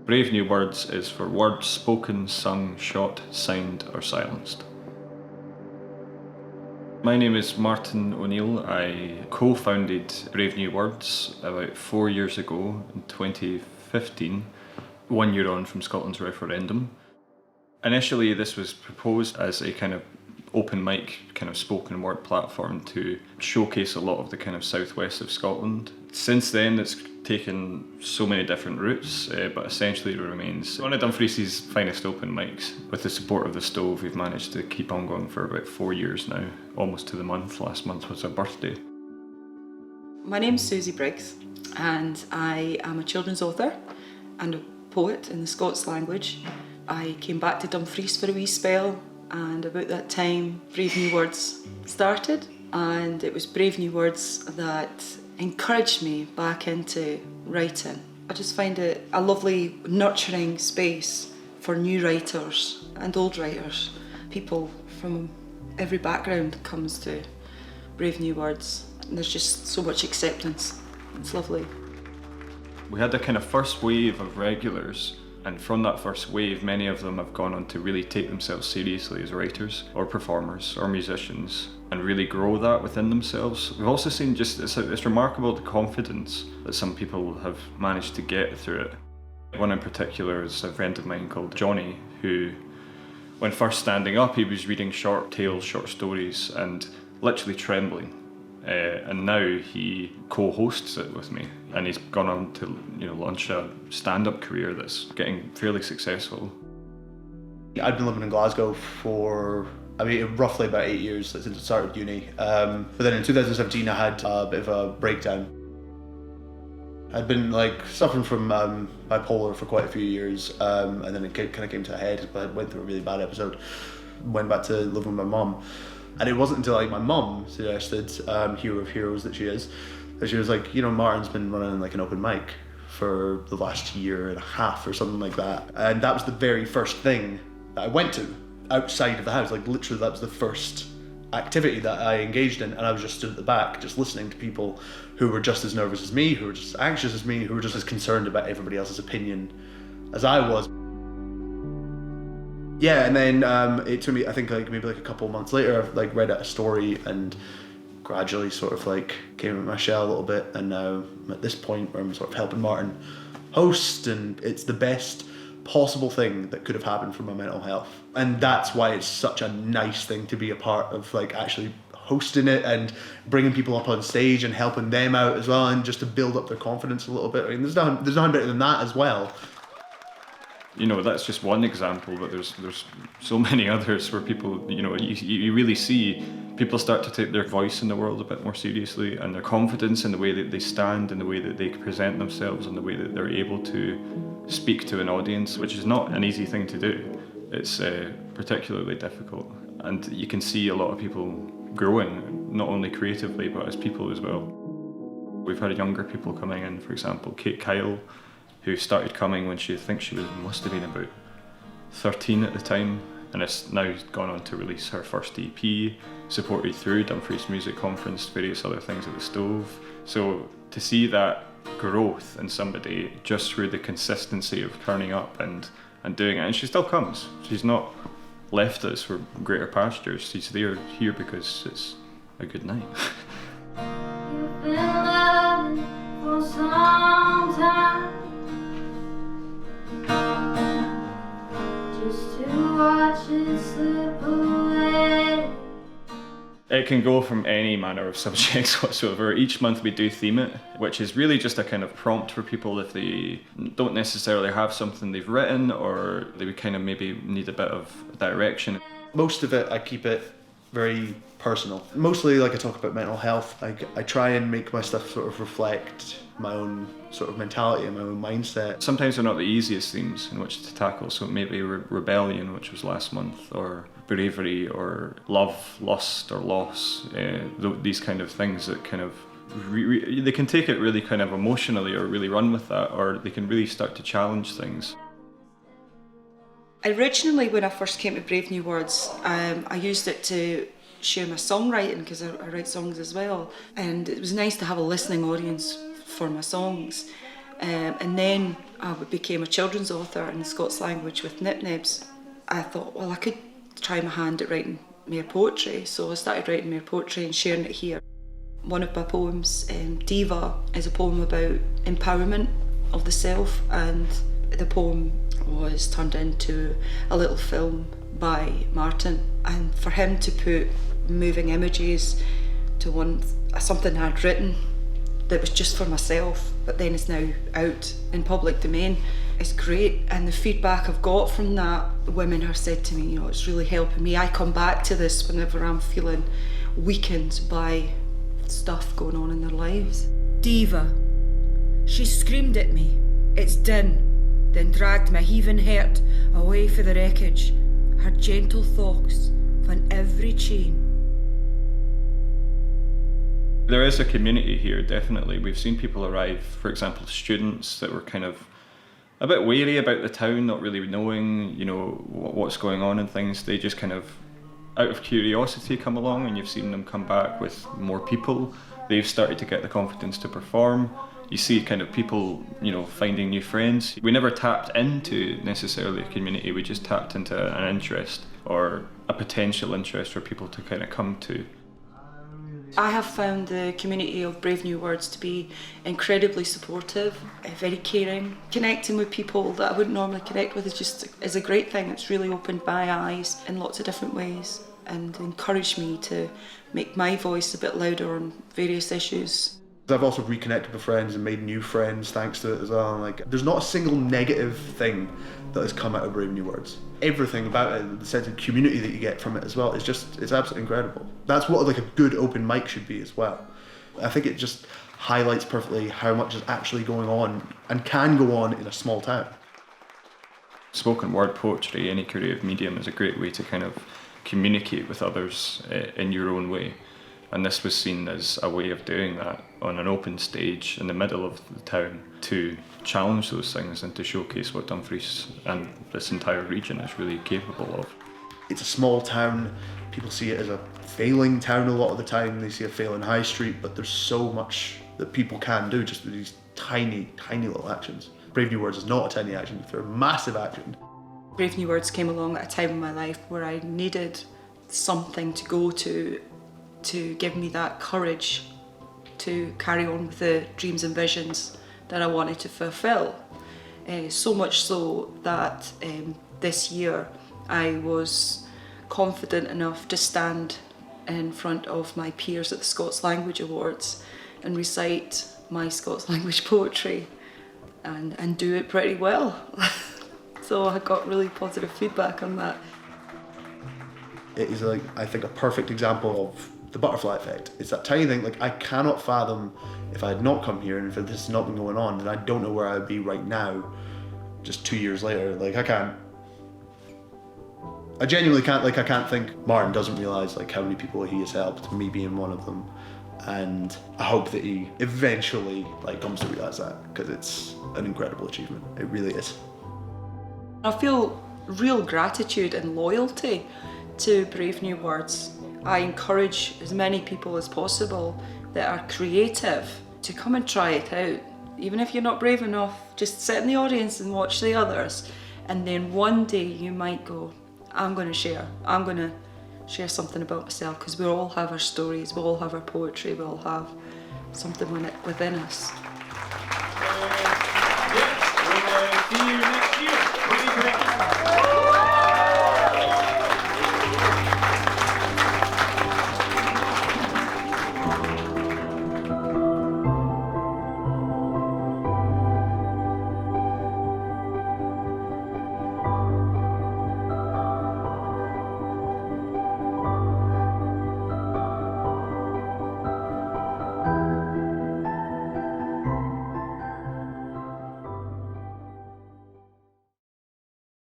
Brave New Words is for words spoken, sung, shot, signed or silenced. My name is Martin O'Neill. I co-founded Brave New Words about 4 years ago in 2015, 1 year on from Scotland's referendum. Initially this was proposed as a kind of open mic, kind of spoken word platform to showcase a lot of the kind of southwest of Scotland. Since then it's taken so many different routes, but essentially it remains one of Dumfries' finest open mics. With the support of the Stove, we've managed to keep on going for about 4 years now, almost to the month. Last month was our birthday. My name's Susie Briggs and I am a children's author and a poet in the Scots language. I came back to Dumfries for a wee spell, and about that time Brave New Words started, and it was Brave New Words that encouraged me back into writing. I just find it a lovely nurturing space for new writers and old writers. People from every background comes to Brave New Words, and there's just so much acceptance. It's lovely. We had a kind of first wave of regulars, and from that first wave many of them have gone on to really take themselves seriously as writers or performers or musicians and really grow that within themselves. We've also seen just it's remarkable the confidence that some people have managed to get through it. One in particular is a friend of mine called Johnny, who when first standing up he was reading short tales, short stories and literally trembling. And now he co-hosts it with me, and he's gone on to launch a stand-up career that's getting fairly successful. I'd been living in Glasgow for roughly about 8 years since I started uni. But then in 2017 I had a bit of a breakdown. I'd been suffering from bipolar for quite a few years, and then it kind of came to a head. I went through a really bad episode, went back to living with my mum. And it wasn't until my mum suggested, hero of heroes that she is, that she was like, Martin's been running an open mic for the last year and a half or something like that. And that was the very first thing that I went to outside of the house. Literally that was the first activity that I engaged in, and I was just stood at the back just listening to people who were just as nervous as me, who were just as anxious as me, who were just as concerned about everybody else's opinion as I was. Yeah, and then it took me, I think maybe a couple of months later, I read a story and gradually sort of came out of my shell a little bit, and now I'm at this point where I'm sort of helping Martin host, and it's the best possible thing that could have happened for my mental health. And that's why it's such a nice thing to be a part of, actually hosting it and bringing people up on stage and helping them out as well, and just to build up their confidence a little bit. There's nothing better than that as well. That's just one example, but there's so many others where people, you really see people start to take their voice in the world a bit more seriously, and their confidence in the way that they stand, in the way that they present themselves, and the way that they're able to speak to an audience, which is not an easy thing to do. It's particularly difficult, and you can see a lot of people growing, not only creatively, but as people as well. We've had younger people coming in, for example, Kate Kyle, who started coming when must have been about 13 at the time, and has now gone on to release her first EP, supported through Dumfries Music Conference, various other things at the Stove. So to see that growth in somebody just through the consistency of turning up and doing it, and she still comes. She's not left us for greater pastures. She's here because it's a good night. You've been loving for some time, just to watch it slip away. It can go from any manner of subjects whatsoever. Each month we do theme it, which is really just a kind of prompt for people if they don't necessarily have something they've written, or they would kind of maybe need a bit of direction. Most of it, I keep it very personal. Mostly I talk about mental health. I try and make my stuff sort of reflect my own sort of mentality and my own mindset. Sometimes they're not the easiest themes in which to tackle, so maybe rebellion, which was last month, or bravery, or love, lust, or loss. These kind of things that kind of they can take it really kind of emotionally, or really run with that, or they can really start to challenge things. Originally, when I first came to Brave New Words, I used it to share my songwriting, because I write songs as well, and it was nice to have a listening audience for my songs. And then I became a children's author in the Scots language with Nip Nibs. I thought, well, I could try my hand at writing mere poetry, so I started writing mere poetry and sharing it here. One of my poems, Diva, is a poem about empowerment of the self, and the poem was turned into a little film by Martin. And for him to put moving images to something I'd written that was just for myself, but then is now out in public domain, is great. And the feedback I've got from that, women have said to me, it's really helping me. I come back to this whenever I'm feeling weakened by stuff going on in their lives. Diva. She screamed at me, "It's din," then dragged my heaving heart away for the wreckage, her gentle thoughts on every chain. There is a community here, definitely. We've seen people arrive, for example, students that were kind of a bit wary about the town, not really knowing, what's going on and things. They just kind of, out of curiosity, come along, and you've seen them come back with more people. They've started to get the confidence to perform. You see kind of people, finding new friends. We never tapped into necessarily a community, we just tapped into an interest or a potential interest for people to kind of come to. I have found the community of Brave New Words to be incredibly supportive, very caring. Connecting with people that I wouldn't normally connect with is a great thing. It's really opened my eyes in lots of different ways and encouraged me to make my voice a bit louder on various issues. I've also reconnected with friends and made new friends thanks to it as well. There's not a single negative thing that has come out of Brave New Words. Everything about it, the sense of community that you get from it as well, it's absolutely incredible. That's what a good open mic should be as well. I think it just highlights perfectly how much is actually going on and can go on in a small town. Spoken word poetry, any creative medium, is a great way to kind of communicate with others in your own way. And this was seen as a way of doing that on an open stage in the middle of the town to challenge those things and to showcase what Dumfries and this entire region is really capable of. It's a small town. People see it as a failing town a lot of the time. They see a failing high street, but there's so much that people can do just with these tiny, tiny little actions. Brave New Words is not a tiny action, they're a massive action. Brave New Words came along at a time in my life where I needed something to go to give me that courage to carry on with the dreams and visions that I wanted to fulfill. So much so that this year I was confident enough to stand in front of my peers at the Scots Language Awards and recite my Scots language poetry and do it pretty well. So I got really positive feedback on that. It is I think a perfect example of the butterfly effect. It's that tiny thing, I cannot fathom if I had not come here and if this had not been going on, then I don't know where I would be right now, just 2 years later. I genuinely can't, I can't think Martin doesn't realise how many people he has helped, me being one of them. And I hope that he eventually comes to realise that, because it's an incredible achievement. It really is. I feel real gratitude and loyalty to Brave New Words. I encourage as many people as possible that are creative to come and try it out. Even if you're not brave enough, just sit in the audience and watch the others. And then one day you might go, I'm going to share something about myself, because we all have our stories, we all have our poetry, we all have something within us.